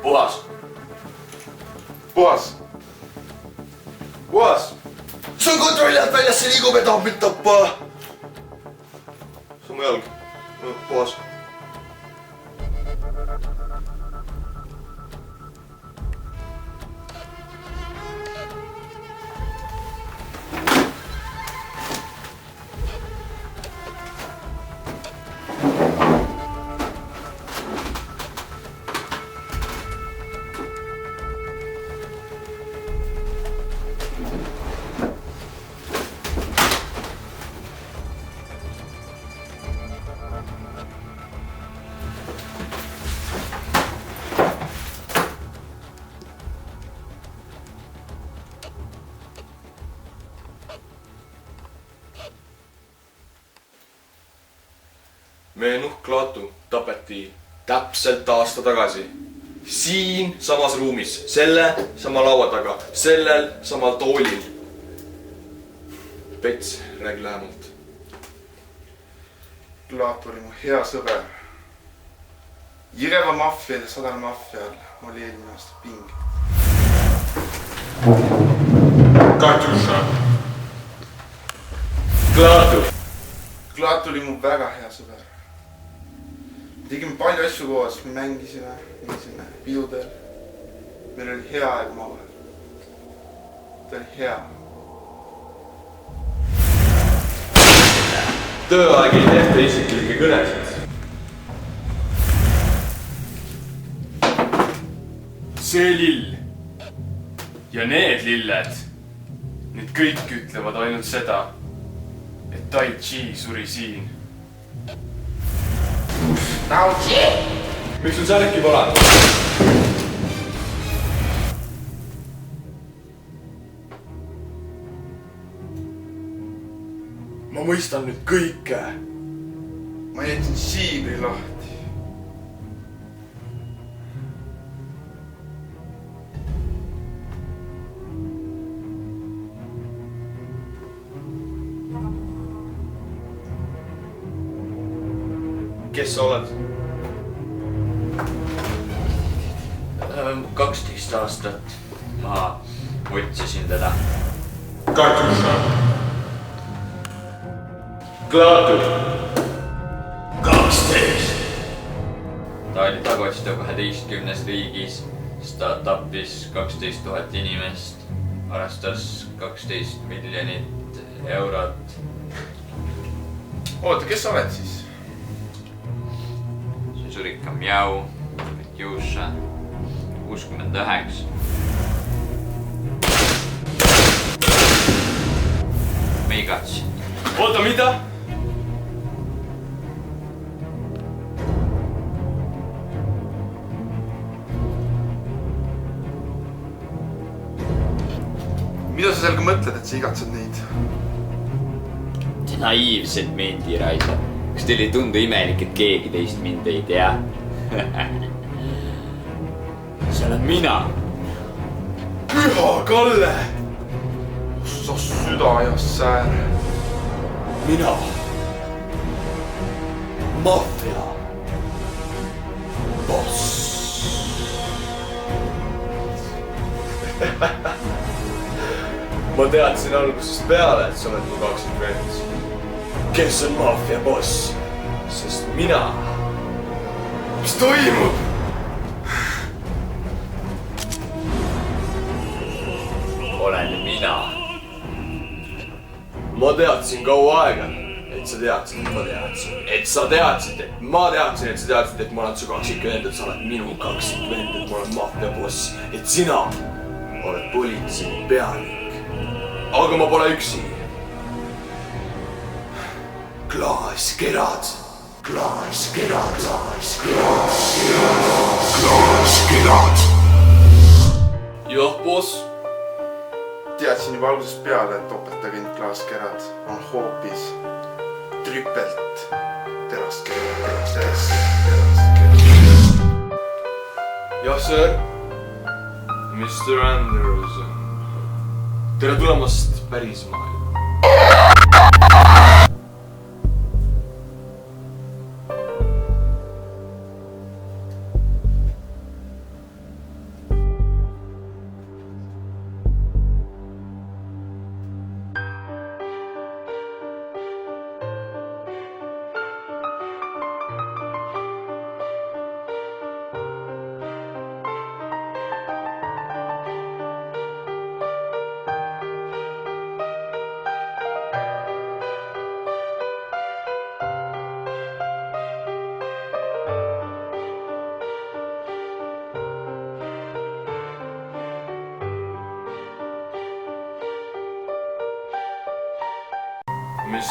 Puhas. Puhas. Puhas. See on kontrolli alt väljas, see liigub ja tahab mind tappa. See on mu jalg. Puhas. Meenuh Klaatu tapeti täpselt aasta tagasi. Siin samas ruumis, selle sama laua taga, sellel samal toolil. Pets, räägi lähemalt. Klaatu oli mu hea sõber. Jireva maffiad ja Sadar maffial oli eelmine aasta ping. Katjuša. Klaatu. Klaatu oli mu väga hea sõber. Me tegime palju asju koos, me mängisime pidudel. Meil oli hea aeg omavahel. Ta oli hea. Tööaeg ei tehta isiklikke kõnesid. See lill ja need lilled, need kõik ütlevad ainult seda, et Tai Chi suri siin. Miks sul särki pole? Ma mõistan nüüd kõike. Ma jätsin siibri lahti. Kes sa oled? 12 aastat ma otsisin teda. Katjuša. Klaatu. 12. Ta oli tagotsitav 12 riigis, sest ta tappis 12 000 inimest, varastas 12 miljonit eurot. Oota, kes sa oled siis? Surika Mjau, Katjuša, 69. Meigats. Oota, mida? Mida sa sellega mõtled, et sa igatsed neid? See naiivsed mendiraisad. Kas teil ei tundu imelik, et keegi teist mind ei tea? See olen mina. Püha Kalle! Sa süda ja säär. Mina. Maffia. Boss. Ma teadsin algusest peale, et sa oled mu kaksikvend. Kes on maffia boss? Sest mina. Mis toimub? Olen mina. Ma teadsin kaua aega, et sa teadsid, et ma teadsin. Et sa teadsid, et ma teadsin, et sa teadsid, et ma olen su kaksikvend, et sa oled minu kaksikvend, et ma olen maffia boss. Et sina oled politsei pealik. Aga ma pole üksi. Klaaskerad. Klaaskerad. Klaaskerad. Jah, boss. Teadsin juba algusest peale, et topeltagent Klaaskerad on hoopis trüpelt teraskerad. Jah, sir. Mr. Anderson. Tere tulemast päris maailma. mis